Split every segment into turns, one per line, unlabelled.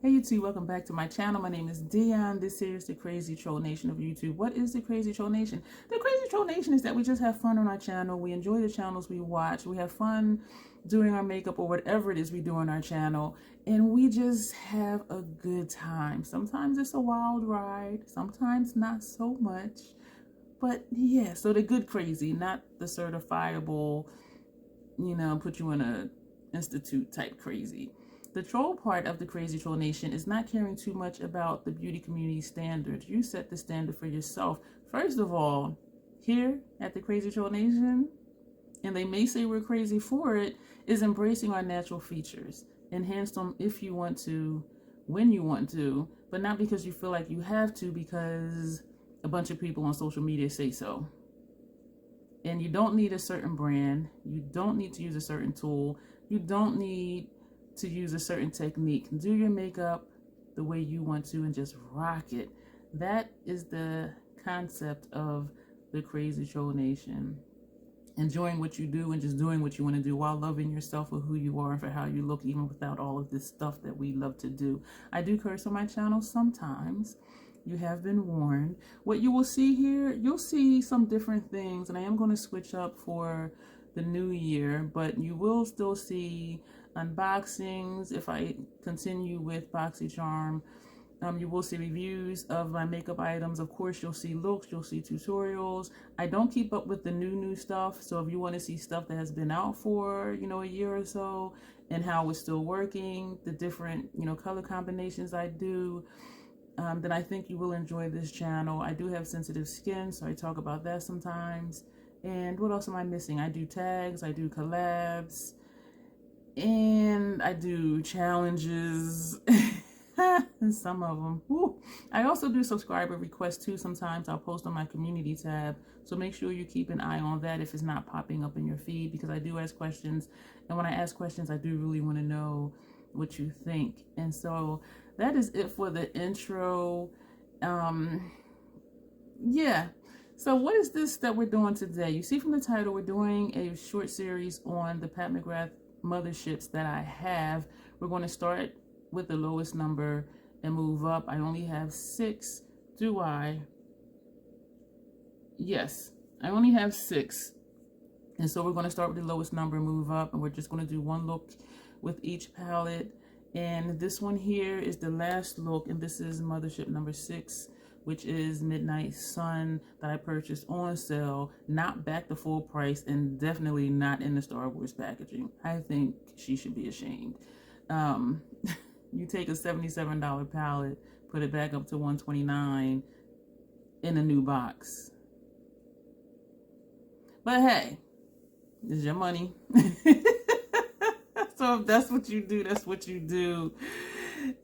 Hey YouTube, welcome back to my channel. My name is Dion. This is the Crazy Troll Nation of YouTube. What is the Crazy Troll Nation? The Crazy Troll Nation is that we just have fun on our channel. We enjoy the channels we watch. We have fun doing our makeup or whatever it is we do on our channel. And we just have a good time. Sometimes it's a wild ride. Sometimes not so much. But yeah, so the good crazy, not the certifiable, put you in a institute type crazy. The troll part of the Crazy Troll Nation is not caring too much about the beauty community standards. You set the standard for yourself. First of all, here at the Crazy Troll Nation, and they may say we're crazy for it, is embracing our natural features. Enhance them if you want to, when you want to, but not because you feel like you have to because a bunch of people on social media say so. And you don't need a certain brand. You don't need to use a certain tool. You don't need to use a certain technique. Do your makeup the way you want to and just rock it. That is the concept of the Crazy Troll Nation. Enjoying what you do and just doing what you want to do while loving yourself for who you are and for how you look, even without all of this stuff that we love to do. I do curse on my channel sometimes. You have been warned. What you will see here, you'll see some different things, and I am going to switch up for the new year, but you will still see unboxings if I continue with BoxyCharm. You will see reviews of my makeup items. Of course, you'll see looks, you'll see tutorials. I don't keep up with the new stuff, so if you want to see stuff that has been out for, a year or so, and how it's still working, the different, color combinations I do, then I think you will enjoy this channel. I do have sensitive skin, so I talk about that sometimes. And what else am I missing? I do tags, I do collabs, and I do challenges. And some of them. Whew. I also do subscriber requests too. Sometimes I'll post on my community tab. So make sure you keep an eye on that if it's not popping up in your feed, because I do ask questions. And when I ask questions, I do really want to know what you think. And so that is it for the intro. Yeah. So what is this that we're doing today? You see from the title, we're doing a short series on the Pat McGrath Motherships that I have. We're going to start with the lowest number and move up. I only have 6. Do I? Yes, I only have 6. And so we're going to start with the lowest number and move up. And we're just going to do one look with each palette. And this one here is the last look. And this is Mothership number 6, which is Midnight Sun, that I purchased on sale, not back to full price, and definitely not in the Star Wars packaging. I think she should be ashamed. You take a $77 palette, put it back up to $129 in a new box. But hey, it's your money. So if that's what you do, that's what you do.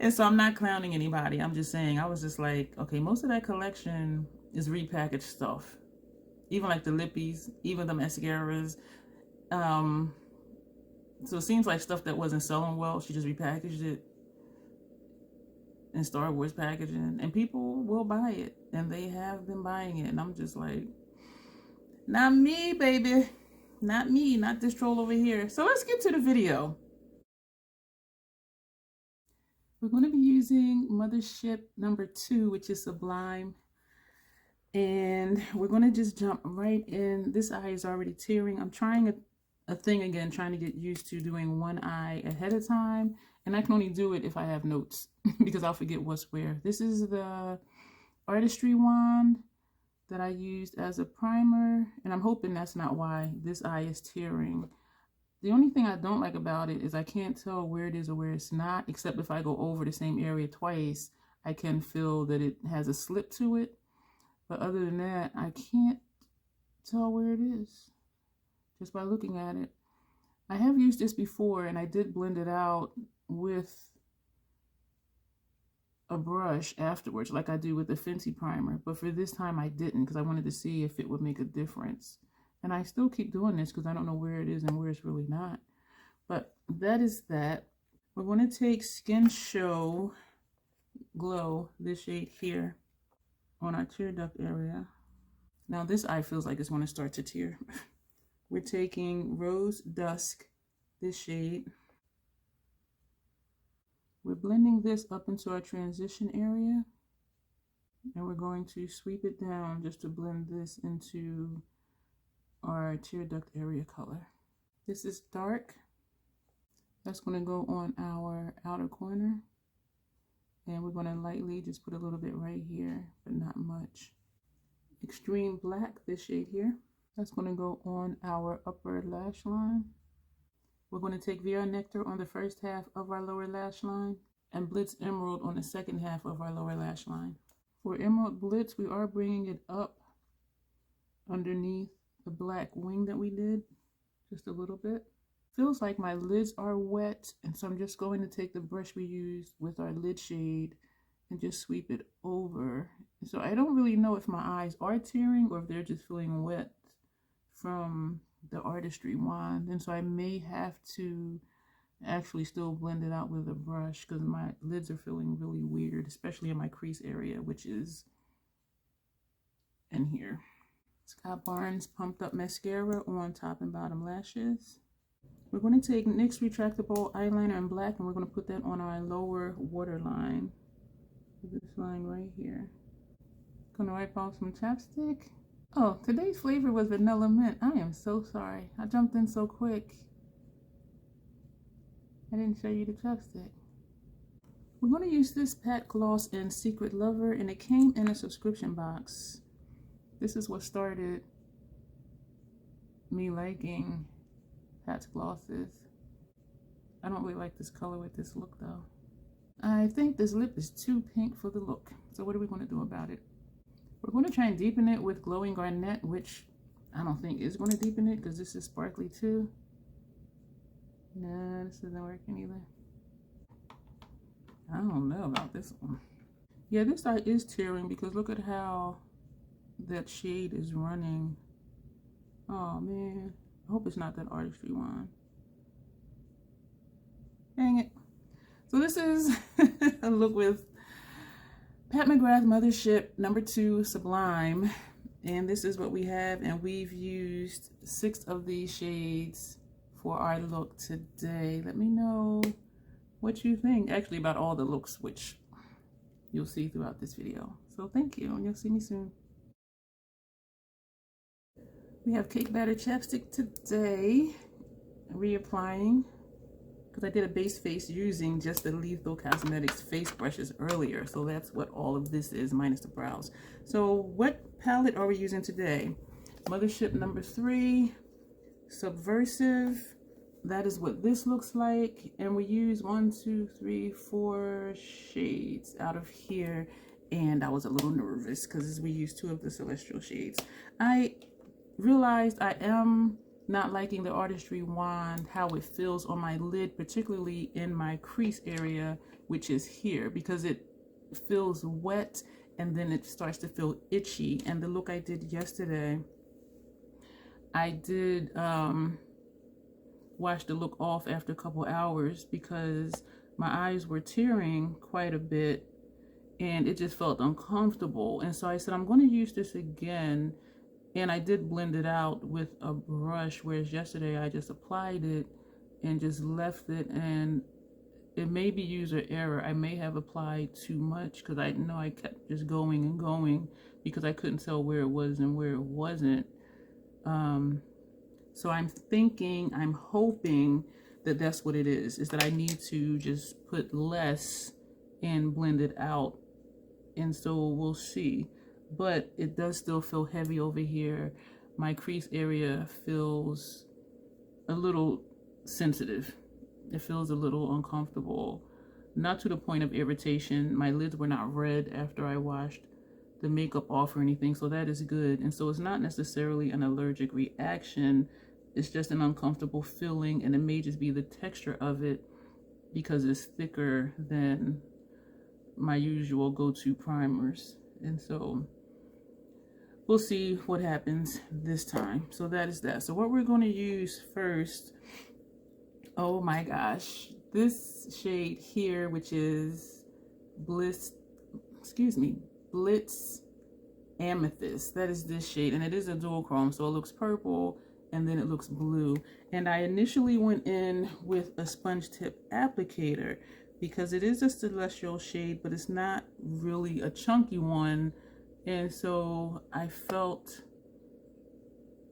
And so I'm not clowning anybody. I'm just saying, I was just like, okay, most of that collection is repackaged stuff. Even like the lippies, even the mascaras. So it seems like stuff that wasn't selling well, she just repackaged it in Star Wars packaging, and people will buy it, and they have been buying it. And I'm just like, not me, baby. Not me, not this troll over here. So let's get to the video. We're going to be using Mothership number 2, which is Sublime. And we're going to just jump right in. This eye is already tearing. I'm trying a thing again, trying to get used to doing one eye ahead of time. And I can only do it if I have notes because I'll forget what's where. This is the Artistry wand that I used as a primer. And I'm hoping that's not why this eye is tearing. The only thing I don't like about it is I can't tell where it is or where it's not, except if I go over the same area twice, I can feel that it has a slip to it. But other than that, I can't tell where it is just by looking at it. I have used this before, and I did blend it out with a brush afterwards, like I do with the Fenty primer. But for this time, I didn't, because I wanted to see if it would make a difference. And I still keep doing this because I don't know where it is and where it's really not. But that is that. We're going to take Skin Show Glow, this shade here, on our tear duct area. Now this eye feels like it's going to start to tear. We're taking Rose Dusk, this shade, We're blending this up into our transition area, and we're going to sweep it down just to blend this into our tear duct area color. This is dark. That's going to go on our outer corner, and we're going to lightly just put a little bit right here, but not much. Extreme black, this shade here, that's going to go on our upper lash line. We're going to take VR Nectar on the first half of our lower lash line and Blitz Emerald on the second half of our lower lash line. For Emerald Blitz, we are bringing it up underneath the black wing that we did, just a little bit. Feels like my lids are wet, and so I'm just going to take the brush we used with our lid shade and just sweep it over. So I don't really know if my eyes are tearing or if they're just feeling wet from the artistry wand, and so I may have to actually still blend it out with a brush because my lids are feeling really weird, especially in my crease area, which is in here. Scott Barnes Pumped Up Mascara on top and bottom lashes. We're going to take NYX Retractable Eyeliner in black, and we're going to put that on our lower waterline. This line right here. Gonna wipe off some chapstick. Oh, today's flavor was vanilla mint. I am so sorry. I jumped in so quick. I didn't show you the chapstick. We're going to use this Pat Gloss in Secret Lover, and it came in a subscription box. This is what started me liking Pat's glosses. I don't really like this color with this look though. I think this lip is too pink for the look. So what are we going to do about it? We're going to try and deepen it with Glowing Garnet, which I don't think is going to deepen it because this is sparkly too. No, this isn't working either. I don't know about this one. Yeah, this eye is tearing because look at how that shade is running. Oh man, I hope it's not that artistry wand. Dang it. So this is a look with Pat McGrath Mothership II Sublime, and this is what we have, and we've used 6 of these shades for our look today. Let me know what you think actually about all the looks, which you'll see throughout this video. So thank you, and you'll see me soon. We have Cake Batter Chapstick today, reapplying because I did a base face using just the Lethal Cosmetics face brushes earlier. So that's what all of this is, minus the brows. So what palette are we using today? Mothership III, Subversive. That is what this looks like. And we use 1, 2, 3, 4 shades out of here. And I was a little nervous because we used 2 of the Celestial shades. I realized I am not liking the artistry wand, how it feels on my lid, particularly in my crease area, which is here, because it feels wet and then it starts to feel itchy. And the look I did yesterday, I did wash the look off after a couple hours because my eyes were tearing quite a bit and it just felt uncomfortable. And so I said, I'm going to use this again. And I did blend it out with a brush, whereas yesterday I just applied it and just left it, and it may be user error. I may have applied too much because I know I kept just going and going because I couldn't tell where it was and where it wasn't. So I'm hoping that that's what it is that I need to just put less and blend it out. And so we'll see. But it does still feel heavy over here. My crease area feels a little sensitive. It feels a little uncomfortable. Not to the point of irritation. My lids were not red after I washed the makeup off or anything, so that is good. And so it's not necessarily an allergic reaction. It's just an uncomfortable feeling, and it may just be the texture of it because it's thicker than my usual go-to primers. And so we'll see what happens this time. So that is that. So what we're going to use first, oh my gosh, this shade here, which is Blitz Amethyst. That is this shade, and it is a dual chrome, so it looks purple and then it looks blue. And I initially went in with a sponge tip applicator, because it is a celestial shade, but it's not really a chunky one. And so I felt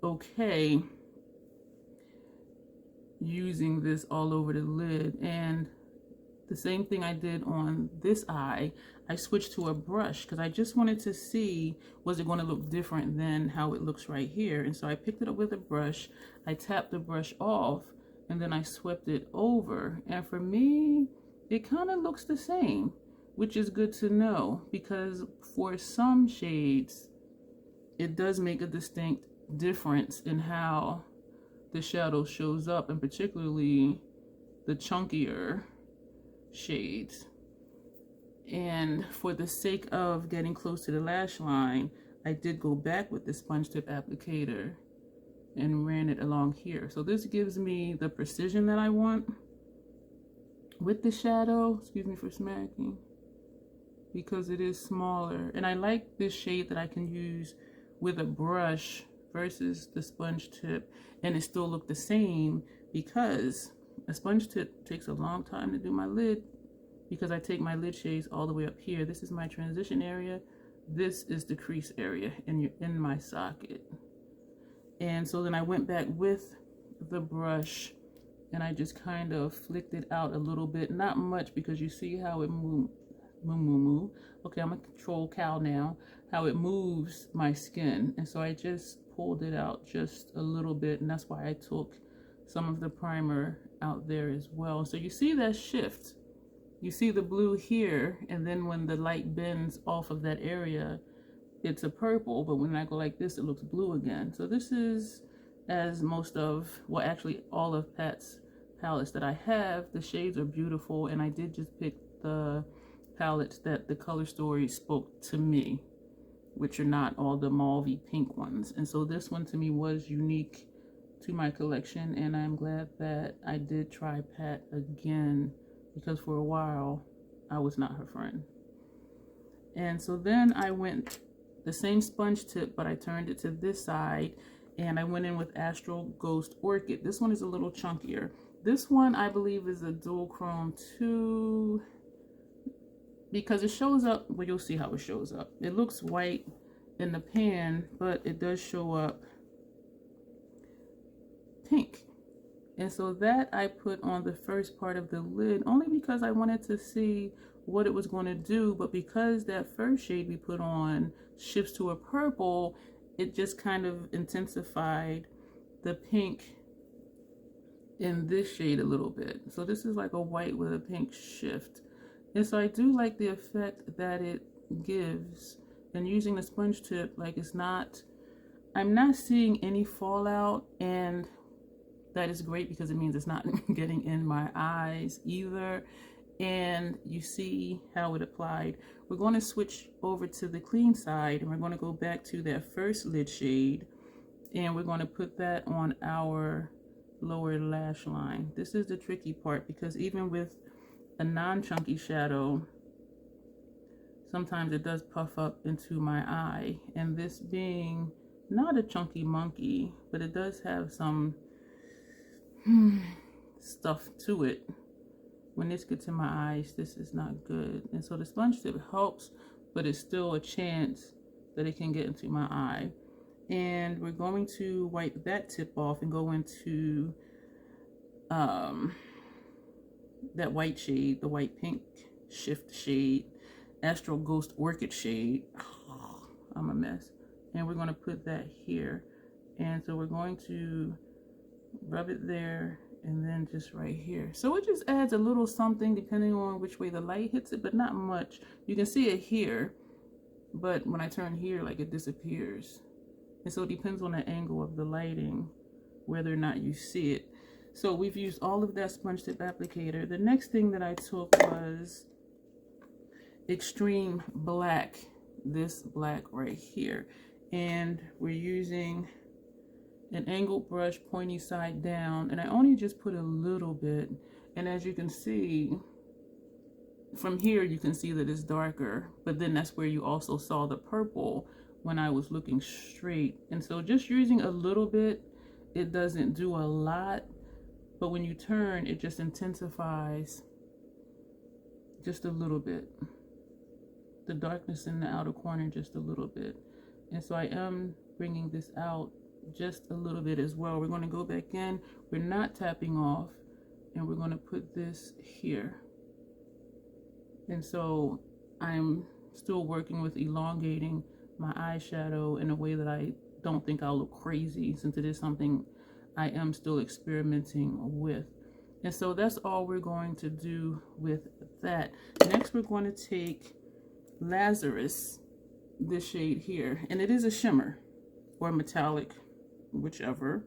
okay using this all over the lid. And the same thing I did on this eye, I switched to a brush because I just wanted to see, was it going to look different than how it looks right here? And so I picked it up with a brush, I tapped the brush off, and then I swept it over. And for me, it kind of looks the same, which is good to know, because for some shades, it does make a distinct difference in how the shadow shows up, and particularly the chunkier shades. And for the sake of getting close to the lash line, I did go back with the sponge tip applicator and ran it along here. So this gives me the precision that I want with the shadow. Excuse me for smacking, because it is smaller. And I like this shade that I can use with a brush versus the sponge tip, and it still look the same, because a sponge tip takes a long time to do my lid, because I take my lid shades all the way up here. This is my transition area. This is the crease area in my socket. And so then I went back with the brush and I just kind of flicked it out a little bit. Not much, because you see how it move. Okay, I'm a control cow now. How it moves my skin. And so I just pulled it out just a little bit, and that's why I took some of the primer out there as well. So you see that shift. You see the blue here, and then when the light bends off of that area, it's a purple, but when I go like this, it looks blue again. So this is, as most of, well, actually all of Pat's palettes that I have, the shades are beautiful, and I did just pick the palettes that the color story spoke to me, which are not all the mauvey pink ones. And so this one to me was unique to my collection, and I'm glad that I did try Pat again, because for a while I was not her friend. And so then I went the same sponge tip, but I turned it to this side, and I went in with Astral Ghost Orchid. This one is a little chunkier. This one I believe is a dual chrome 2, because it shows up, well, you'll see how it shows up. It looks white in the pan, but it does show up pink. And so that I put on the first part of the lid, only because I wanted to see what it was going to do. But because that first shade we put on shifts to a purple, it just kind of intensified the pink in this shade a little bit. So this is like a white with a pink shift. And so I do like the effect that it gives. And using the sponge tip, like, it's not, I'm not seeing any fallout, and that is great, because it means it's not getting in my eyes either. And you see how it applied. We're going to switch over to the clean side, and we're going to go back to that first lid shade, and we're going to put that on our lower lash line. This is the tricky part, because even with a non-chunky shadow, sometimes it does puff up into my eye. And this being not a chunky monkey, but it does have some stuff to it. When this gets in my eyes, this is not good. And so the sponge tip helps, but it's still a chance that it can get into my eye. And we're going to wipe that tip off and go into that white shade, the white pink shift shade, Astral Ghost Orchid shade. Oh, I'm a mess. And we're going to put that here. And so we're going to rub it there, and then just right here. So it just adds a little something depending on which way the light hits it, but not much. You can see it here, but when I turn here, like, it disappears. And so it depends on the angle of the lighting, whether or not you see it. So we've used all of that sponge tip applicator. The next thing that I took was Extreme Black, this black right here. And we're using an angled brush, pointy side down, and I only just put a little bit. And as you can see from here, you can see that it's darker, but then that's where you also saw the purple when I was looking straight. And so just using a little bit, it doesn't do a lot, but when you turn, it just intensifies just a little bit. The darkness in the outer corner just a little bit. And so I am bringing this out just a little bit as well. We're going to go back in. We're not tapping off, and we're going to put this here. And so I'm still working with elongating my eyeshadow in a way that I don't think I'll look crazy, since it is something I am still experimenting with. And so that's all we're going to do with that. Next, we're going to take Lazarus, this shade here, and it is a shimmer or metallic, whichever,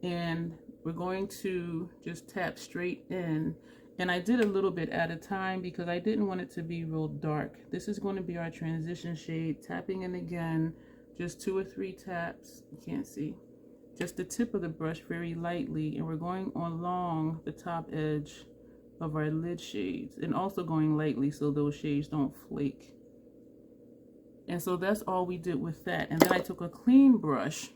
and we're going to just tap straight in. And I did a little bit at a time because I didn't want it to be real dark. This is going to be our transition shade. Tapping in again, just 2 or 3 taps. You can't see, just the tip of the brush very lightly, and we're going along the top edge of our lid shades, and also going lightly so those shades don't flake. And so that's all we did with that. And then I took a clean brush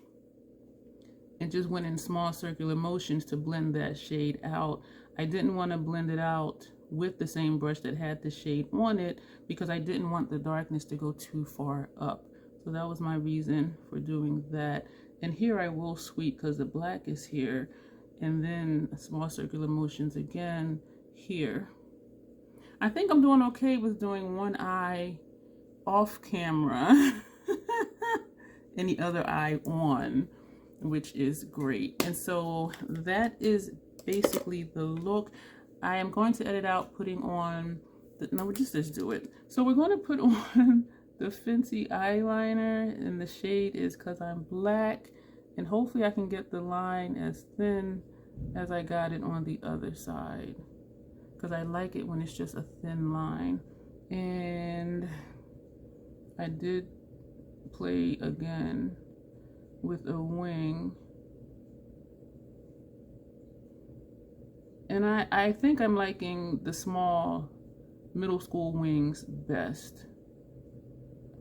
and just went in small circular motions to blend that shade out. I didn't want to blend it out with the same brush that had the shade on it because I didn't want the darkness to go too far up. So that was my reason for doing that. And here I will sweep because the black is here, and then small circular motions again here. I think I'm doing okay with doing one eye off camera and the other eye on, which is great. And so that is basically the look. I am going to edit out putting on the, no, just do it. So we're going to put on the Fenty eyeliner, and the shade is Cause I'm Black, and hopefully I can get the line as thin as I got it on the other side, because I like it when it's just a thin line. And I did play again with a wing, and I think I'm liking the small middle school wings best.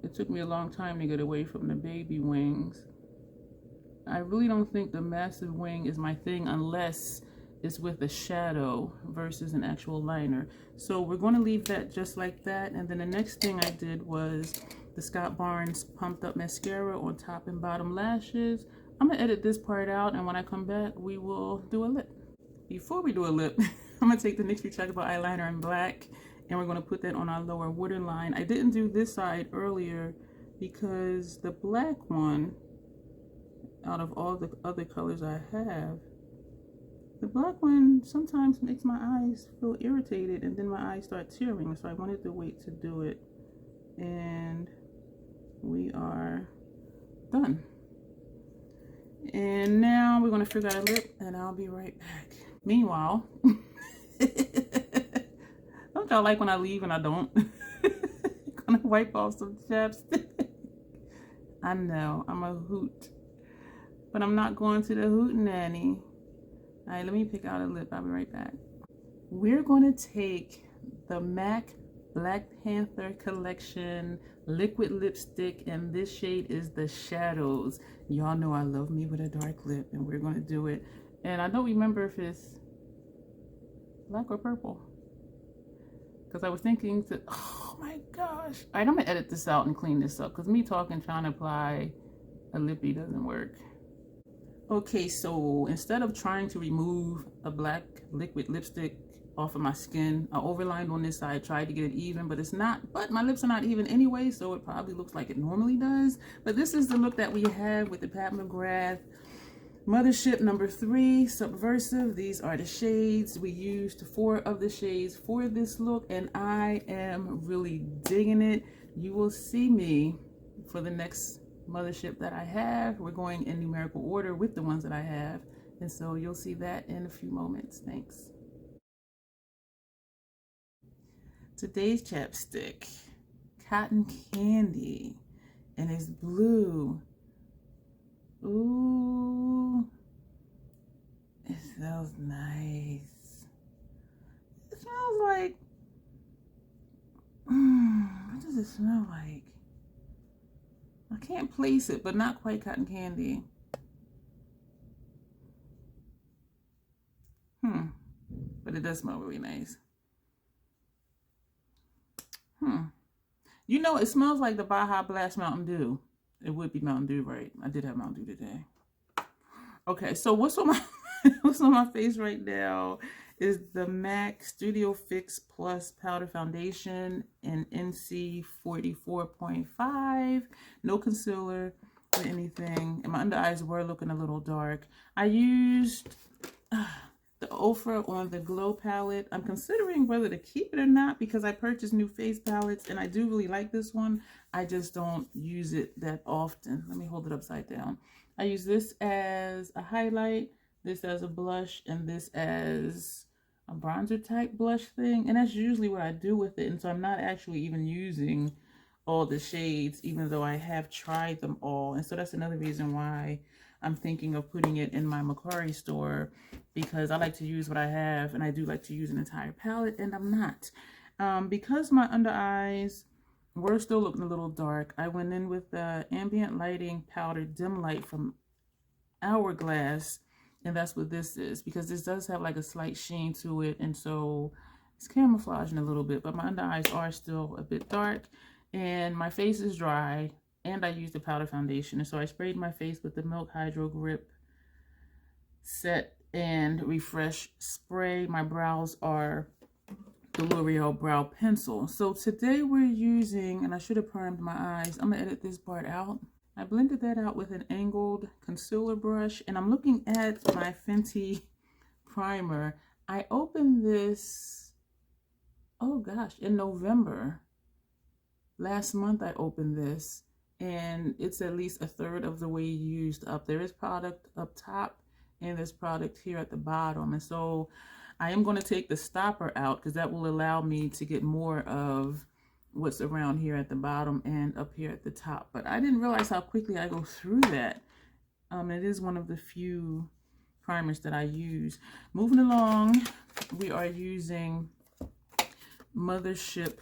It took me a long time to get away from the baby wings. I really don't think the massive wing is my thing unless it's with a shadow versus an actual liner. So we're going to leave that just like that. And then the next thing I did was the Scott Barnes Pumped Up Mascara on top and bottom lashes. I'm going to edit this part out, and when I come back, we will do a lip. Before we do a lip, I'm going to take the NYX Retractable Eyeliner in black, and we're going to put that on our lower waterline. I didn't do this side earlier because the black one, out of all the other colors I have, the black one sometimes makes my eyes feel irritated, and then my eyes start tearing. So I wanted to wait to do it. And we are done. And now we're going to figure out a lip, and I'll be right back. Meanwhile, don't y'all like when I leave and I don't? Gonna wipe off some chapstick. I know, I'm a hoot, but I'm not going to the hootenanny. All right, let me pick out a lip. I'll be right back. We're going to take the MAC Black Panther Collection liquid lipstick, and this shade is the Shadows. Y'all know I love me with a dark lip, and we're going to do it. And I don't remember if it's black or purple, because I was thinking to, oh my gosh. All right, I'm going to edit this out and clean this up, because me talking, trying to apply a lippy doesn't work. Okay, so instead of trying to remove a black liquid lipstick off of my skin, I overlined on this side, tried to get it even, but it's not, but my lips are not even anyway, so it probably looks like it normally does. But this is the look that we have with the Pat McGrath Mothership #3 Subversive. These are the shades. We used 4 of the shades for this look, and I am really digging it. You will see me for the next Mothership that I have. We're going in numerical order with the ones that I have, and so you'll see that in a few moments. Thanks. Today's chapstick, Cotton Candy, and it's blue. Ooh, it smells nice. It smells like, what does it smell like? I can't place it, but not quite cotton candy. But it does smell really nice. You know, it smells like the Baja Blast Mountain Dew. It would be Mountain Dew, right? I did have Mountain Dew today. Okay, so what's on my what's on my face right now is the MAC Studio Fix Plus Powder Foundation in NC 44.5. No concealer or anything. And my under eyes were looking a little dark. I used the Ofra on the Glow palette. I'm considering whether to keep it or not because I purchased new face palettes and I do really like this one. I just don't use it that often. Let me hold it upside down. I use this as a highlight, this as a blush, and this as a bronzer type blush thing. And that's usually what I do with it. And so I'm not actually even using all the shades, even though I have tried them all. And so that's another reason why I'm thinking of putting it in my Macquarie store, because I like to use what I have, and I do like to use an entire palette, and I'm not. Because my under eyes were still looking a little dark, I went in with the Ambient Lighting Powder Dim Light from Hourglass, and that's what this is, because this does have like a slight sheen to it, and so it's camouflaging a little bit, but my under eyes are still a bit dark, and my face is dry, and I used the powder foundation. And so I sprayed my face with the Milk Hydro Grip Set and Refresh Spray. My brows are the L'Oreal Brow Pencil. So today we're using, and I should have primed my eyes. I'm gonna edit this part out. I blended that out with an angled concealer brush, and I'm looking at my Fenty primer. I opened this, oh gosh, in November. Last month I opened this, and it's at least a third of the way used up. There is product up top and there's product here at the bottom, and so I am going to take the stopper out because that will allow me to get more of what's around here at the bottom and up here at the top. But I didn't realize how quickly I go through that. It is one of the few primers that I use. Moving along, we are using Mothership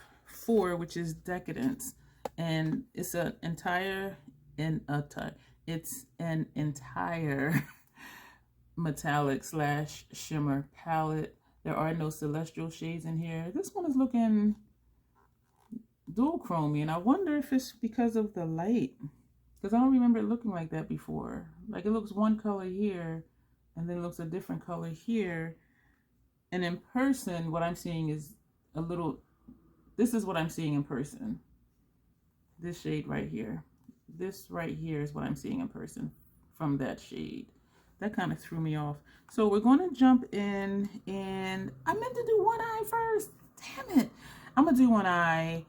IV, which is Decadence. And it's an entire metallic / shimmer palette. There are no celestial shades in here. This one is looking dual chromey, and I wonder if it's because of the light, because I don't remember it looking like that before. Like, it looks one color here and then it looks a different color here, and in person what I'm seeing is a little, this is what I'm seeing in person. This shade right here. This right here is what I'm seeing in person from that shade. That kind of threw me off. So we're going to jump in, and I meant to do one eye first. Damn it. I'm going to do one eye,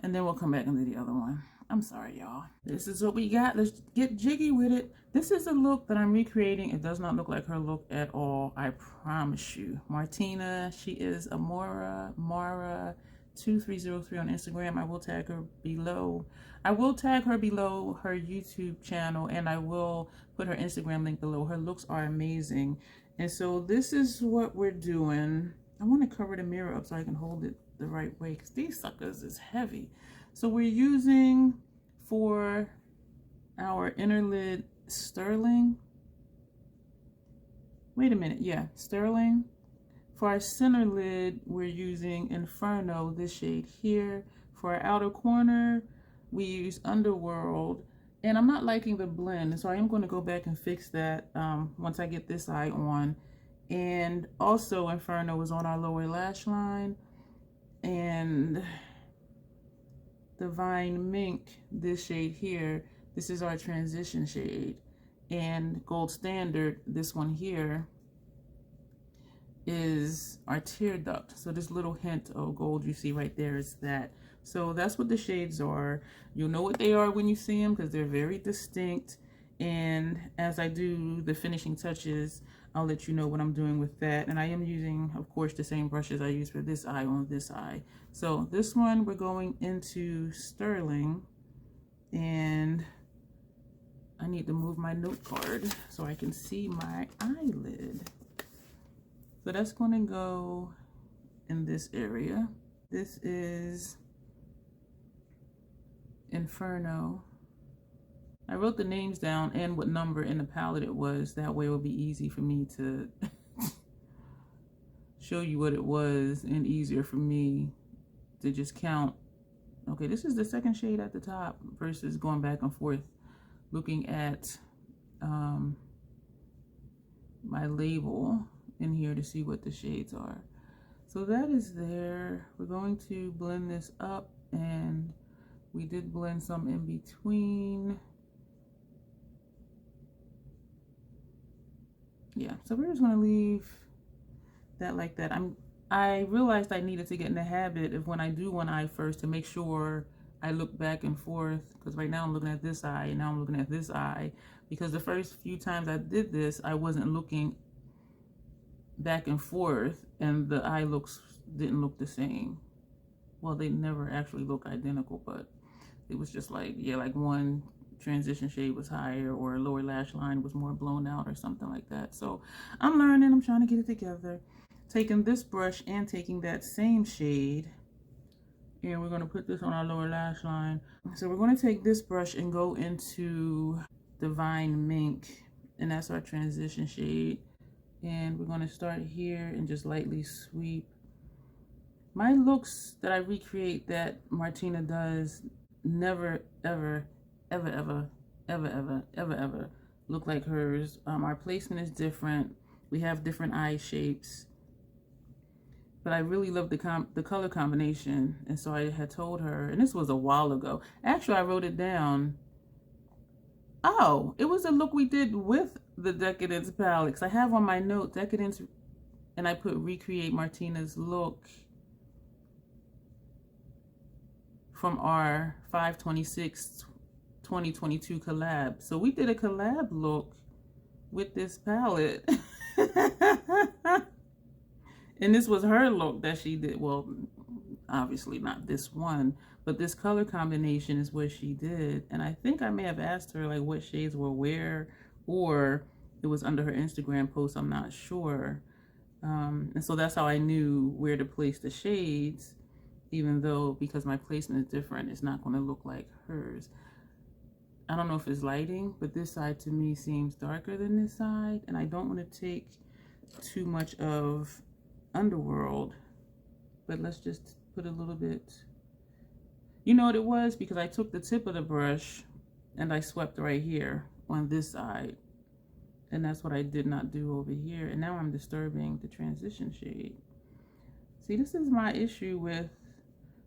and then we'll come back and do the other one. I'm sorry, y'all. This is what we got. Let's get jiggy with it. This is a look that I'm recreating. It does not look like her look at all. I promise you. Martina, she is Mara 2303 on Instagram. I will tag her below. I will tag her below her YouTube channel, and I will put her Instagram link below. Her looks are amazing. And so this is what we're doing. I want to cover the mirror up so I can hold it the right way, because these suckers is heavy. So we're using, for our inner lid, Sterling. Wait a minute. Yeah, Sterling. For our center lid, we're using Inferno, this shade here. For our outer corner, we use Underworld. And I'm not liking the blend, so I am going to go back and fix that once I get this eye on. And also Inferno is on our lower lash line. And Divine Mink, this shade here, this is our transition shade. And Gold Standard, this one here, is our tear duct. So this little hint of gold you see right there is that. So that's what the shades are. You'll know what they are when you see them because they're very distinct. And as I do the finishing touches, I'll let you know what I'm doing with that. And I am using, of course, the same brushes I use for this eye on this eye. So this one, we're going into Sterling, and I need to move my note card so I can see my eyelid. So that's going to go in this area. This is Inferno. I wrote the names down and what number in the palette it was. That way it will be easy for me to show you what it was, and easier for me to just count. Okay, this is the second shade at the top versus going back and forth looking at my label in here to see what the shades are. So that is there. We're going to blend this up, and we did blend some in between. Yeah, so we're just going to leave that like that. I realized I needed to get in the habit of when I do one eye first to make sure I look back and forth, because right now I'm looking at this eye and now I'm looking at this eye, because the first few times I did this I wasn't looking back and forth and the eye looks didn't look the same. Well, they never actually look identical, but it was just like, yeah, like one transition shade was higher or a lower lash line was more blown out or something like that. So I'm learning, I'm trying to get it together. Taking this brush and taking that same shade, and we're going to put this on our lower lash line. So we're going to take this brush and go into Divine Mink, and that's our transition shade. And we're going to start here and just lightly sweep. My looks that I recreate that Martina does never, ever, ever, ever, ever, ever, ever, ever look like hers. Our placement is different. We have different eye shapes. But I really love the color combination. And so I had told her, and this was a while ago. Actually, I wrote it down. Oh, it was a look we did with the Decadence palette. 'Cause I have on my note Decadence, and I put recreate Martina's look from our 5/26/2022 collab. So we did a collab look with this palette. And this was her look that she did. Well, obviously not this one, but this color combination is what she did. And I think I may have asked her like what shades were where, or it was under her Instagram post, I'm not sure. And so that's how I knew where to place the shades, even though because my placement is different, it's not going to look like hers. I don't know if it's lighting, but this side to me seems darker than this side, and I don't want to take too much of Underworld, but let's just put a little bit. You know what it was? Because I took the tip of the brush and I swept right here on this side, and that's what I did not do over here, and now I'm disturbing the transition shade. See, this is my issue with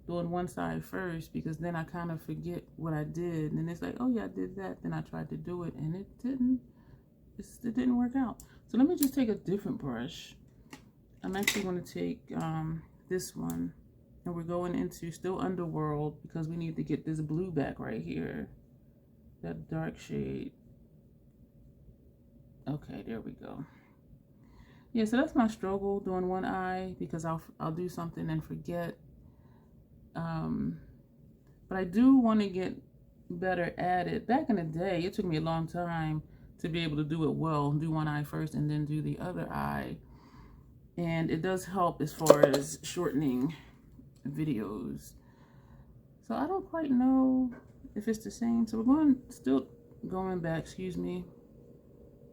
doing one side first, because then I kind of forget what I did, and it's like, oh yeah, I did that, then I tried to do it and it didn't work out. So let me just take a different brush. I'm actually going to take this one, and we're going into still Underworld because we need to get this blue back right here, that dark shade. Okay, there we go. Yeah, so that's my struggle doing one eye, because I'll do something and forget. But I do want to get better at it. Back in the day, it took me a long time to be able to do it well, do one eye first and then do the other eye. And it does help as far as shortening videos. So I don't quite know if it's the same. So we're still going back, excuse me,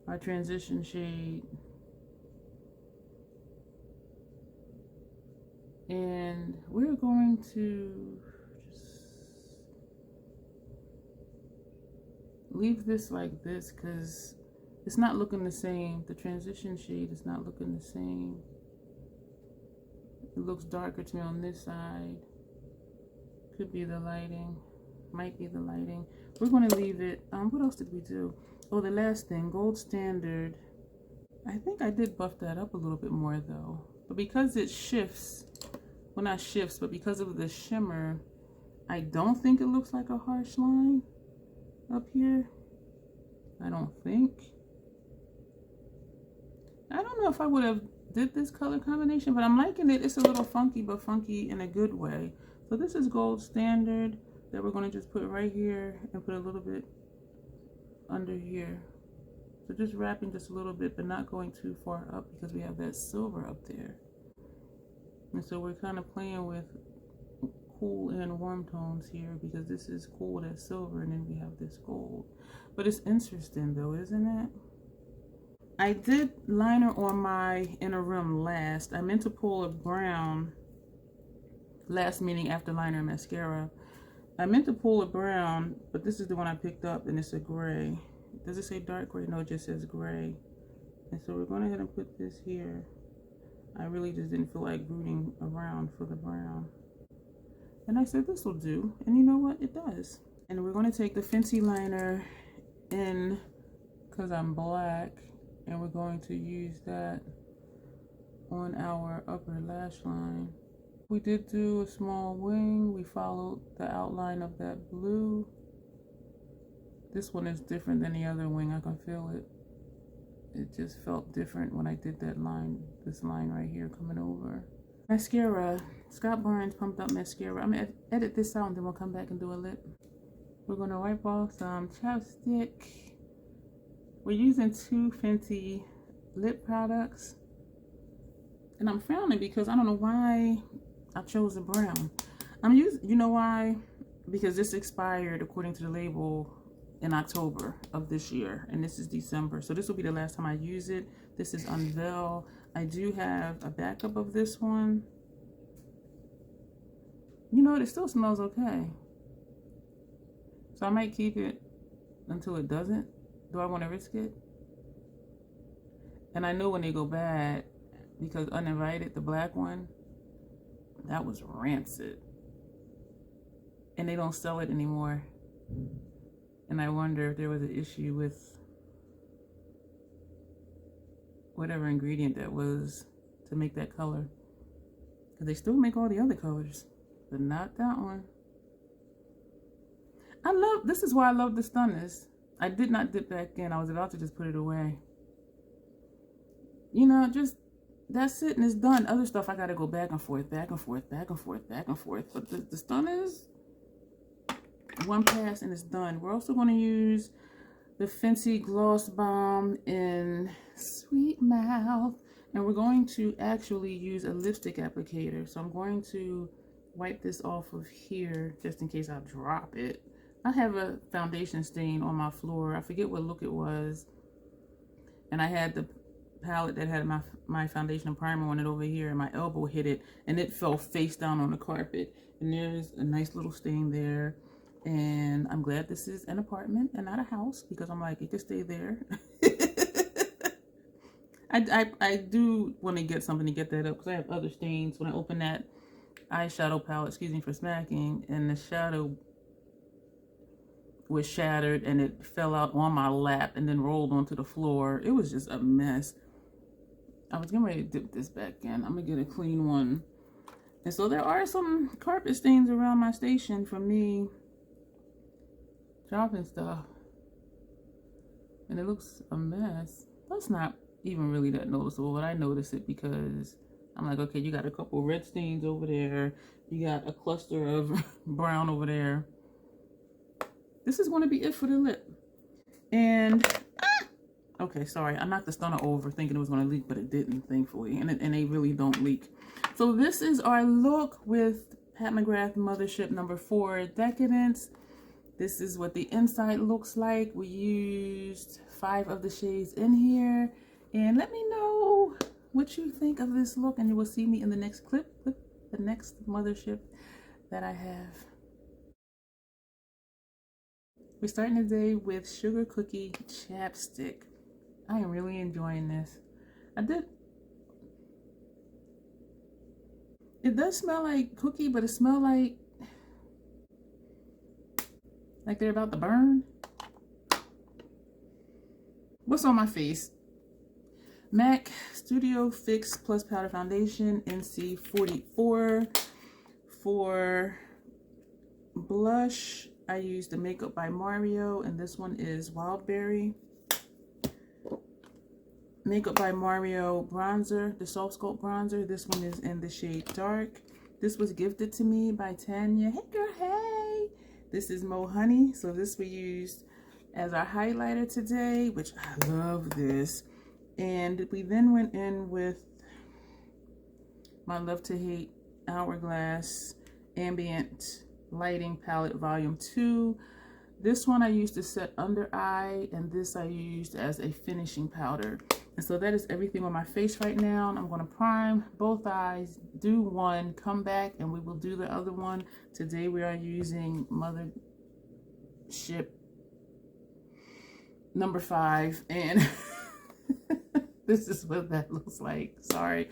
our transition shade. And we're going to just leave this like this because it's not looking the same. The transition shade is not looking the same. It looks darker to me on this side. Could be the lighting. Might be the lighting. We're going to leave it. What else did we do? Oh, the last thing, Gold Standard. I think I did buff that up a little bit more though. But because it shifts, well, not shifts, but because of the shimmer, I don't think it looks like a harsh line up here. I don't think. I don't know if I would have did this color combination, but I'm liking it. It's a little funky, but funky in a good way. So this is Gold Standard that we're going to just put right here and put a little bit under here. So just wrapping just a little bit, but not going too far up because we have that silver up there. And so we're kind of playing with cool and warm tones here because this is cool, that's silver, and then we have this gold. But it's interesting though, isn't it? I did liner on my inner rim last. I meant to pull a brown last meeting after liner and mascara. I meant to pull a brown, but this is the one I picked up, and it's a gray. Does it say dark gray? No, it just says gray. And so we're going ahead and put this here. I really just didn't feel like rooting around for the brown. And I said this will do, and you know what? It does. And we're going to take the Fenty liner in, because I'm black, and we're going to use that on our upper lash line. We did do a small wing. We followed the outline of that blue. This one is different than the other wing. I can feel it. It just felt different when I did that line, this line right here coming over. Mascara, Scott Barnes Pumped Up Mascara. I'm gonna edit this out and then we'll come back and do a lip. We're gonna wipe off some chapstick. We're using 2 Fenty lip products. And I'm frowning because I don't know why I chose a brown. You know why? Because this expired according to the label in October of this year, and this is December, so this will be the last time I use it. This is Unveil. I do have a backup of this one. You know what, it still smells okay, so I might keep it until it doesn't. Do I want to risk it? And I know when they go bad, because Uninvited, the black one, that was rancid, and they don't sell it anymore. And I wonder if there was an issue with whatever ingredient that was to make that color. Because they still make all the other colors, but not that one. This is why I love the Stunners. I did not dip back in. I was about to just put it away. You know, just, that's it and it's done. Other stuff I gotta go back and forth, back and forth, back and forth, back and forth. But the Stunners, one pass and it's done. We're also going to use the Fenty Gloss Bomb in Sweet Mouth, and we're going to actually use a lipstick applicator. So I'm going to wipe this off of here just in case I drop it. I have a foundation stain on my floor. I forget what look it was, and I had the palette that had my foundation and primer on it over here, and my elbow hit it and it fell face down on the carpet, and there's a nice little stain there. And I'm glad this is an apartment and not a house, because I'm like, it could stay there. I do want to get something to get that up, because I have other stains. When I open that eyeshadow palette, excuse me for smacking, and the shadow was shattered and it fell out on my lap and then rolled onto the floor. It was just a mess. I was getting ready to dip this back in. I'm gonna get a clean one. And so there are some carpet stains around my station from me dropping stuff, and it looks a mess. That's not even really that noticeable, but I notice it because I'm like, okay, you got a couple red stains over there, you got a cluster of brown over there. This is going to be it for the lip. And okay, sorry, I knocked the stunner over thinking it was going to leak, but it didn't, thankfully, and they really don't leak. So this is our look with Pat McGrath Mothership number 4 Decadence. This is what the inside looks like. We used 5 of the shades in here. And let me know what you think of this look, and you will see me in the next clip with the next Mothership that I have. We're starting the day with Sugar Cookie Chapstick. I am really enjoying this. It does smell like cookie, but it smells like they're about to burn. What's on my face? MAC Studio Fix Plus Powder Foundation NC 44. For blush, I used the Makeup by Mario, and this one is Wildberry. Makeup by Mario bronzer, the Soft Sculpt bronzer. This one is in the shade Dark. This was gifted to me by Tanya. Hey girl, hey! This is Mo Honey, so this we used as our highlighter today, which I love this. And we then went in with my Love to Hate Hourglass Ambient Lighting Palette Volume 2. This one I used to set under eye, and this I used as a finishing powder. And so that is everything on my face right now. And I'm going to prime both eyes, do one, come back, and we will do the other one. Today we are using Mothership number 5, and this is what that looks like. Sorry.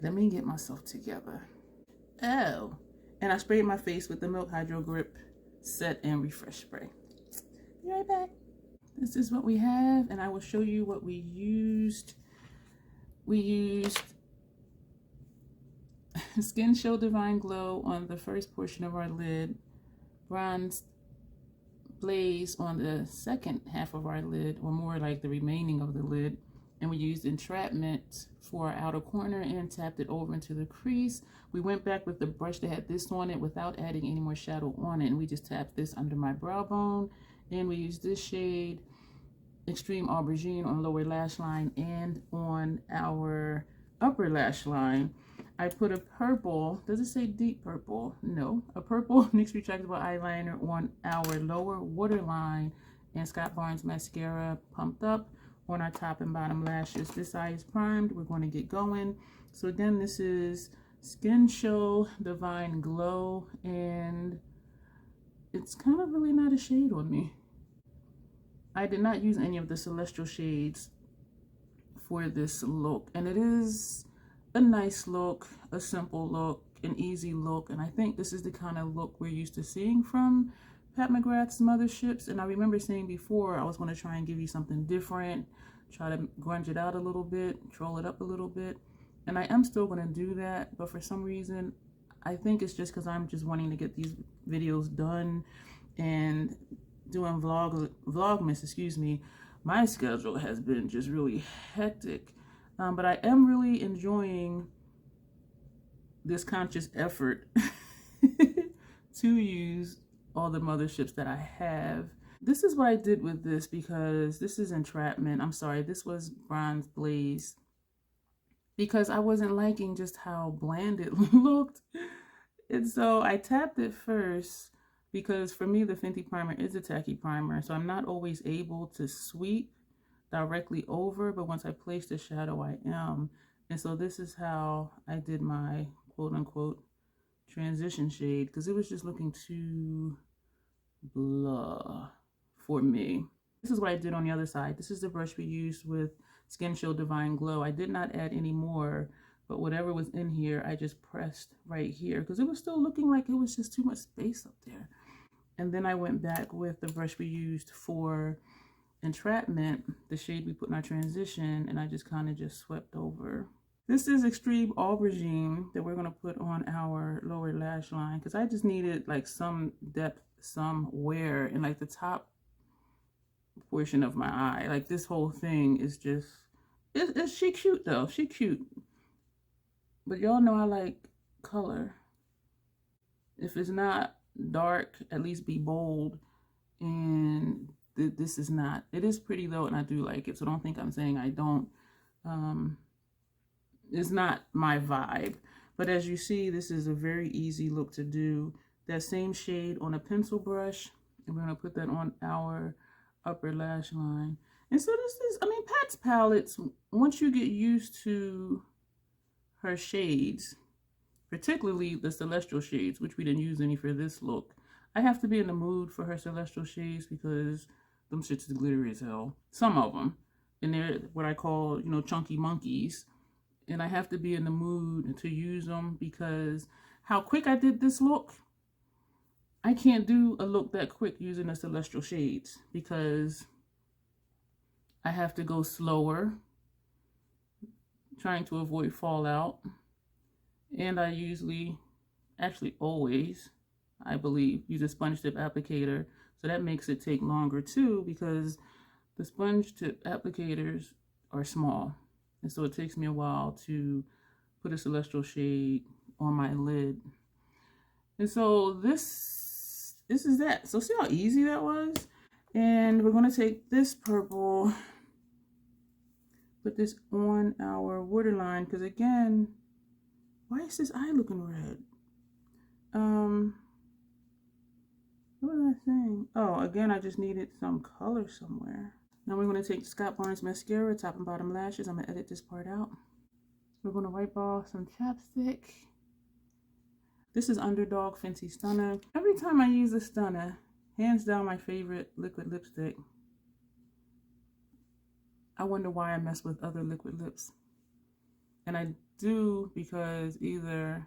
Let me get myself together. Oh, and I sprayed my face with the Milk Hydro Grip Set and Refresh Spray. Be right back. This is what we have, and I will show you what we used. We used Skin Show Divine Glow on the first portion of our lid, Bronze Blaze on the second half of our lid, or more like the remaining of the lid, and we used Entrapment for our outer corner and tapped it over into the crease. We went back with the brush that had this on it without adding any more shadow on it, and we just tapped this under my brow bone. And we used this shade, Extreme Aubergine, on lower lash line and on our upper lash line. I put a purple, does it say deep purple? No, a purple NYX retractable eyeliner on our lower waterline, and Scott Barnes mascara pumped up on our top and bottom lashes. This eye is primed. We're going to get going. So again, this is Skin Show Divine Glow, and it's kind of really not a shade on me. I did not use any of the Celestial shades for this look, and it is a nice look, a simple look, an easy look, and I think this is the kind of look we're used to seeing from Pat McGrath's Motherships. And I remember saying before I was going to try and give you something different, try to grunge it out a little bit, troll it up a little bit, and I am still going to do that, but for some reason I think it's just because I'm just wanting to get these videos done and doing vlogmas, excuse me. My schedule has been just really hectic, but I am really enjoying this conscious effort to use all the Motherships that I have. This is what I did with this, because this is Entrapment. I'm sorry, this was Bronze Blaze, because I wasn't liking just how bland it looked. And so I tapped it first, because for me the Fenty primer is a tacky primer, so I'm not always able to sweep directly over, but once I place the shadow I am. And so this is how I did my quote-unquote transition shade, because it was just looking too blah for me. This is what I did on the other side. This is the brush we used with Skin Show Divine Glow. I did not add any more, but whatever was in here I just pressed right here, because it was still looking like it was just too much space up there. And then I went back with the brush we used for Entrapment, the shade we put in our transition, and I just kind of just swept over. This is Extreme Aubergine that we're going to put on our lower lash line, because I just needed like some depth somewhere in like the top portion of my eye. Like this whole thing is just, she cute though, she cute. But y'all know I like color. If it's not dark, at least be bold. And this is not. It is pretty though, and I do like it, so don't think I'm saying I don't. It's not my vibe, but as you see, this is a very easy look to do. That same shade on a pencil brush, and we're going to put that on our upper lash line. And so this is, I mean, Pat's palettes, once you get used to her shades, particularly the Celestial shades, which we didn't use any for this look, I have to be in the mood for her Celestial shades, because them shits is glittery as hell. Some of them. And they're what I call, you know, chunky monkeys. And I have to be in the mood to use them, because how quick I did this look, I can't do a look that quick using the Celestial shades, because I have to go slower, trying to avoid fallout. And I usually, actually always, I believe, use a sponge tip applicator. So that makes it take longer too, because the sponge tip applicators are small. And so it takes me a while to put a Celestial shade on my lid. And so this is that. So see how easy that was? And we're going to take this purple, put this on our waterline, because again, why is this eye looking red? What was I saying? Oh, again, I just needed some color somewhere. Now we're going to take Scott Barnes mascara, top and bottom lashes. I'm going to edit this part out. We're going to wipe off some chapstick. This is Underdog Fenty Stunner. Every time I use a stunner, hands down my favorite liquid lipstick. I wonder why I mess with other liquid lips. And I do because either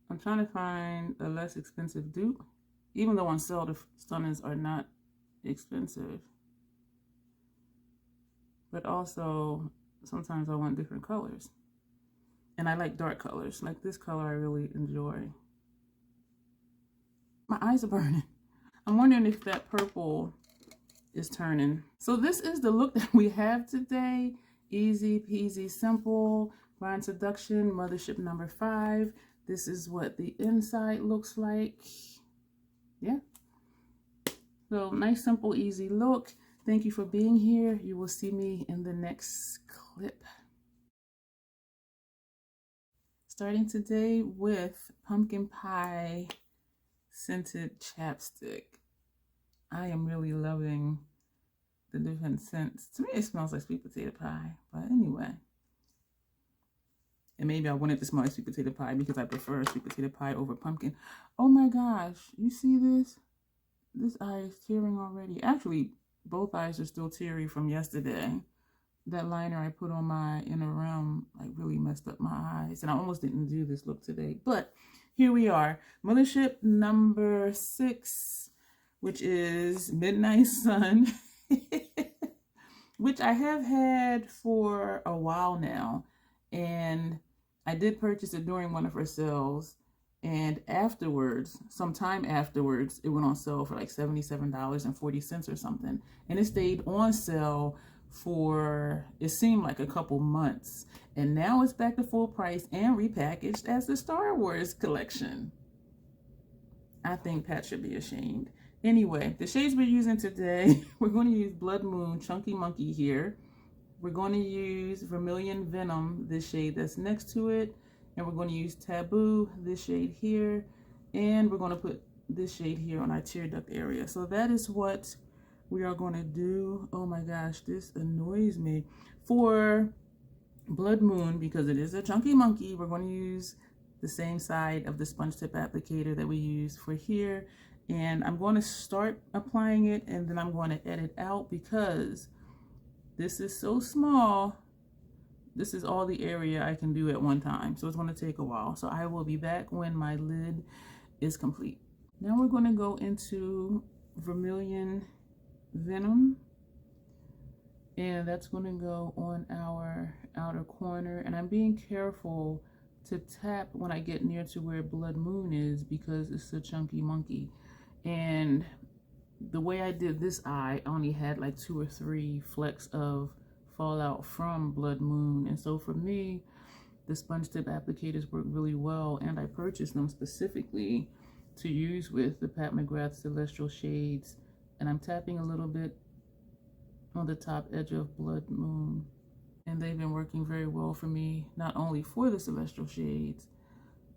I'm trying to find a less expensive dupe, even though on sale the stunners are not expensive. But also, sometimes I want different colors. And I like dark colors. Like this color I really enjoy. My eyes are burning. I'm wondering if that purple is turning. So this is the look that we have today. Easy peasy simple. By Seduction, Mothership number 5. This is what the inside looks like. Yeah. So nice, simple, easy look. Thank you for being here. You will see me in the next clip. Starting today with Pumpkin Pie Scented Chapstick. I am really loving the different scents. To me, it smells like sweet potato pie, but anyway. And maybe I wanted to smell like sweet potato pie because I prefer sweet potato pie over pumpkin. Oh my gosh, you see this? This eye is tearing already. Actually, both eyes are still teary from yesterday. That liner I put on my inner rim like really messed up my eyes. And I almost didn't do this look today. But here we are. Mothership number 6, which is Midnight Sun. Which I have had for a while now. And I did purchase it during one of her sales. And afterwards, sometime afterwards, it went on sale for like $77.40 or something. And it stayed on sale for, it seemed like a couple months. And now it's back to full price and repackaged as the Star Wars collection. I think Pat should be ashamed. Anyway, the shades we're using today, we're going to use Blood Moon Chunky Monkey here. We're going to use Vermilion Venom, this shade that's next to it. And we're going to use Taboo, this shade here. And we're going to put this shade here on our tear duct area. So that is what we are going to do. Oh my gosh, this annoys me. For Blood Moon, because it is a chunky monkey, we're going to use the same side of the sponge tip applicator that we used for here. And I'm going to start applying it and then I'm going to edit out because this is so small. This is all the area I can do at one time. So it's going to take a while. So I will be back when my lid is complete. Now we're going to go into Vermilion Venom. And that's going to go on our outer corner. And I'm being careful to tap when I get near to where Blood Moon is because it's a chunky monkey. And the way I did this eye, I only had like 2 or 3 flecks of fallout from Blood Moon. And so for me, the sponge tip applicators work really well. And I purchased them specifically to use with the Pat McGrath Celestial Shades. And I'm tapping a little bit on the top edge of Blood Moon. And they've been working very well for me, not only for the Celestial Shades,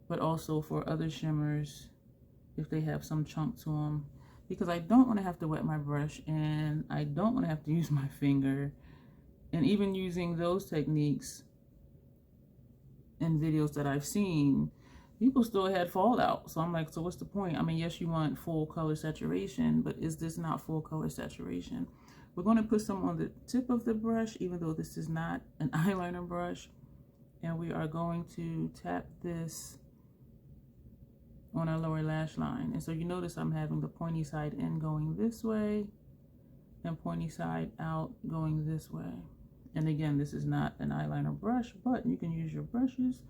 but also for other shimmers if they have some chunk to them. Because I don't want to have to wet my brush and I don't want to have to use my finger. And even using those techniques in videos that I've seen, people still had fallout. So I'm like, so what's the point? I mean, yes, you want full color saturation, but is this not full color saturation? We're going to put some on the tip of the brush, even though this is not an eyeliner brush. And we are going to tap this on our lower lash line. And so you notice I'm having the pointy side in going this way and pointy side out going this way. And again, this is not an eyeliner brush, but you can use your brushes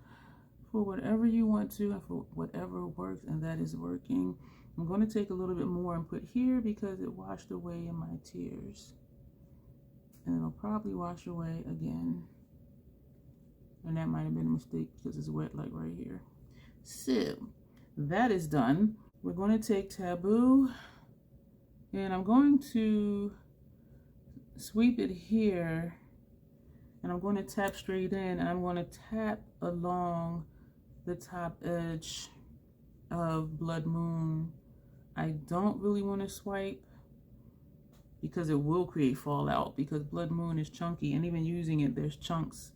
for whatever you want to and for whatever works, and that is working. I'm going to take a little bit more and put here because it washed away in my tears. And it'll probably wash away again. And that might have been a mistake because it's wet like right here. So that is done. We're going to take Taboo and I'm going to sweep it here and I'm going to tap straight in and I'm going to tap along the top edge of Blood Moon. I don't really want to swipe because it will create fallout, because Blood Moon is chunky, and even using it, there's chunks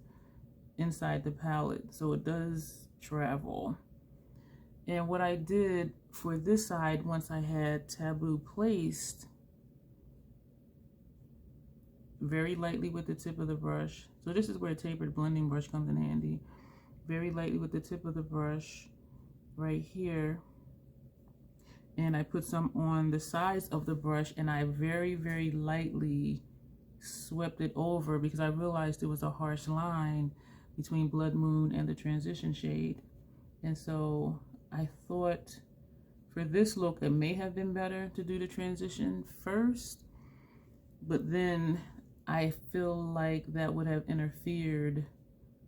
inside the palette, so it does travel. And what I did for this side, once I had Taboo placed, very lightly with the tip of the brush. So this is where a tapered blending brush comes in handy. Very lightly with the tip of the brush right here. And I put some on the sides of the brush, and I very, very lightly swept it over because I realized there was a harsh line between Blood Moon and the transition shade. And so I thought for this look, it may have been better to do the transition first, but then I feel like that would have interfered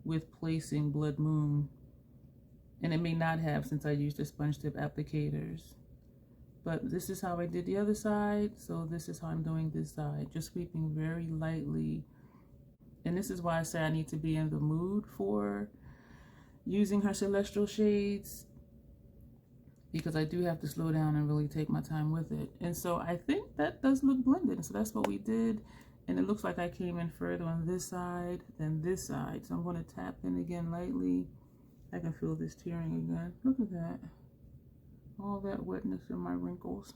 with placing Blood Moon, and it may not have since I used the sponge tip applicators. But this is how I did the other side, so this is how I'm doing this side, just sweeping very lightly. And this is why I say I need to be in the mood for using her celestial shades, because I do have to slow down and really take my time with it. And so I think that does look blended, and so that's what we did. And it looks like I came in further on this side than this side, so I'm going to tap in again lightly. I can feel this tearing again. Look at that. All that wetness in my wrinkles.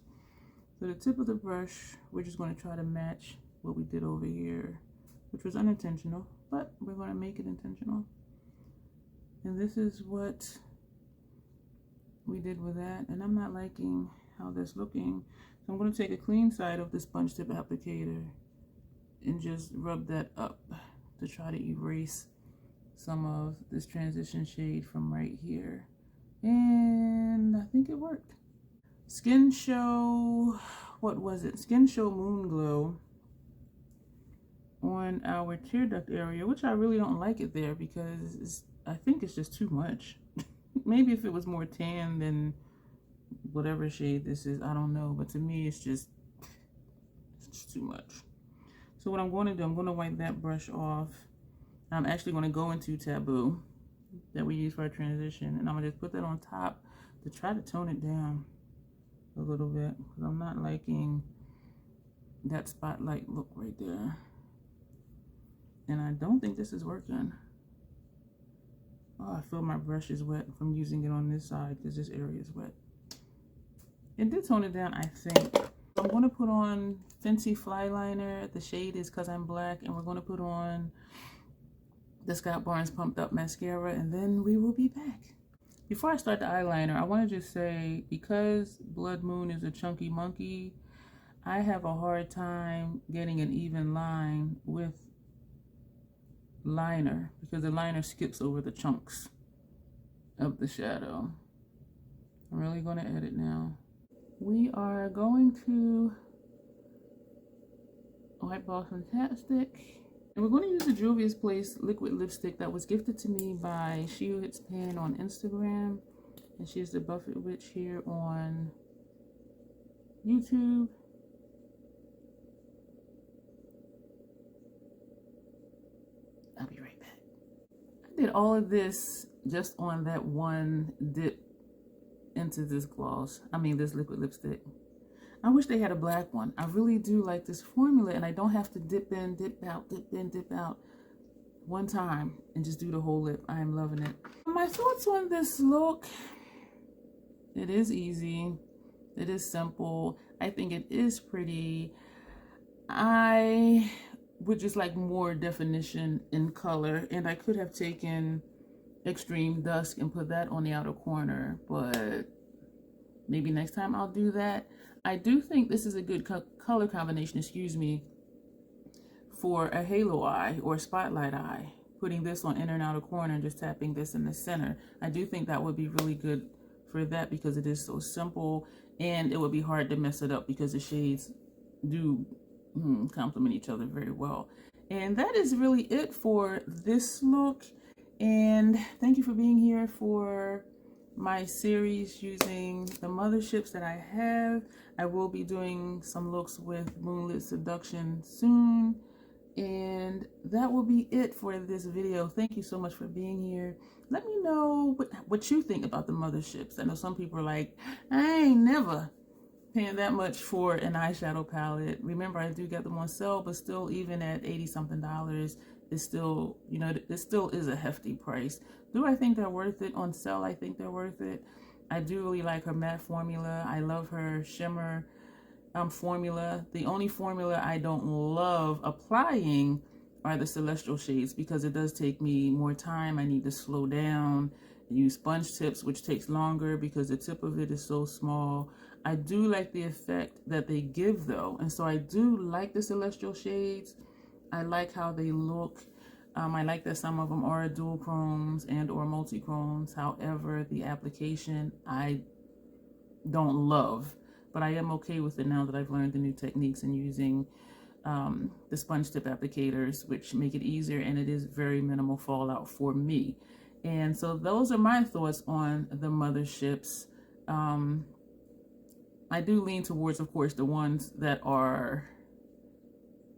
So the tip of the brush, we're just going to try to match what we did over here, which was unintentional, but we're going to make it intentional. And this is what we did with that, and I'm not liking how that's looking. So I'm going to take a clean side of the sponge tip applicator and just rub that up to try to erase some of this transition shade from right here. And I think it worked. Skin Show, what was it? Skin Show Moon Glow on our tear duct area, which I really don't like it there because I think it's just too much. Maybe if it was more tan than whatever shade this is, I don't know. But to me, it's just too much. So what I'm going to do, I'm going to wipe that brush off. I'm actually going to go into Taboo that we use for our transition, and I'm going to just put that on top to try to tone it down a little bit, because I'm not liking that spotlight look right there. And I don't think this is working. Oh, I feel my brush is wet from using it on this side because this area is wet. It did tone it down, I think. I'm going to put on Fenty Fly Liner. The shade is Cause I'm Black, and we're going to put on the Scott Barnes Pumped Up Mascara, and then we will be back. Before I start the eyeliner, I want to just say, because Blood Moon is a chunky monkey, I have a hard time getting an even line with liner because the liner skips over the chunks of the shadow. I'm really going to edit now. We are going to wipe off some Fantastic. And we're going to use the Juvia's Place liquid lipstick that was gifted to me by She Who Hits Pan on Instagram. And she's the Buffett Witch here on YouTube. I'll be right back. I did all of this just on that one dip into this gloss. I mean, this liquid lipstick. I wish they had a black one. I really do like this formula, and I don't have to dip in, dip out, dip in, dip out one time and just do the whole lip. I am loving it. My thoughts on this look: it is easy, it is simple, I think it is pretty. I would just like more definition in color, and I could have taken Extreme Dusk and put that on the outer corner, but maybe next time I'll do that. I do think this is a good color combination, excuse me, for a halo eye or spotlight eye. Putting this on inner and outer corner and just tapping this in the center. I do think that would be really good for that because it is so simple, and it would be hard to mess it up because the shades do complement each other very well. And that is really it for this look. And thank you for being here for my series using the Motherships that I have. I will be doing some looks with Moonlit Seduction soon, and that will be it for this video. Thank you so much for being here. Let me know what you think about the Motherships. I know some people are like, I ain't never paying that much for an eyeshadow palette. Remember, I do get them on sale, but still, even at $80-something, it's still, you know, it still is a hefty price. Do I think they're worth it on sale? I think they're worth it. I do really like her matte formula. I love her shimmer formula. The only formula I don't love applying are the celestial shades, because it does take me more time. I need to slow down, use sponge tips, which takes longer because the tip of it is so small. I do like the effect that they give though, and so I do like the celestial shades. I like how they look. I like that some of them are dual chromes and or multi-chromes. However, the application I don't love, but I am okay with it now that I've learned the new techniques and using the sponge tip applicators, which make it easier, and it is very minimal fallout for me. And so those are my thoughts on the Motherships. I do lean towards, of course, the ones that are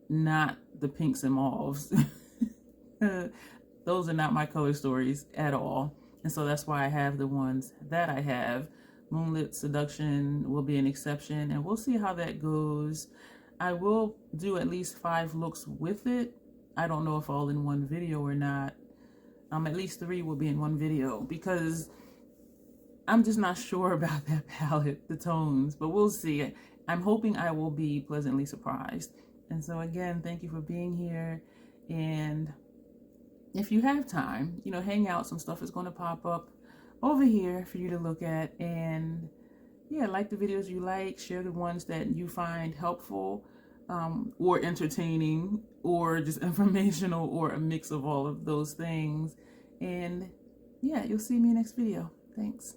not the pinks and mauves. Those are not my color stories at all. And so that's why I have the ones that I have. Moonlit Seduction will be an exception, and we'll see how that goes. I will do at least 5 looks with it. I don't know if all in one video or not. At least 3 will be in one video, because I'm just not sure about that palette, the tones, but we'll see. I'm hoping I will be pleasantly surprised. And so again, thank you for being here. And if you have time, you know, hang out. Some stuff is going to pop up over here for you to look at. And yeah, like the videos you like, share the ones that you find helpful or entertaining or just informational, or a mix of all of those things. And yeah, you'll see me next video. Thanks.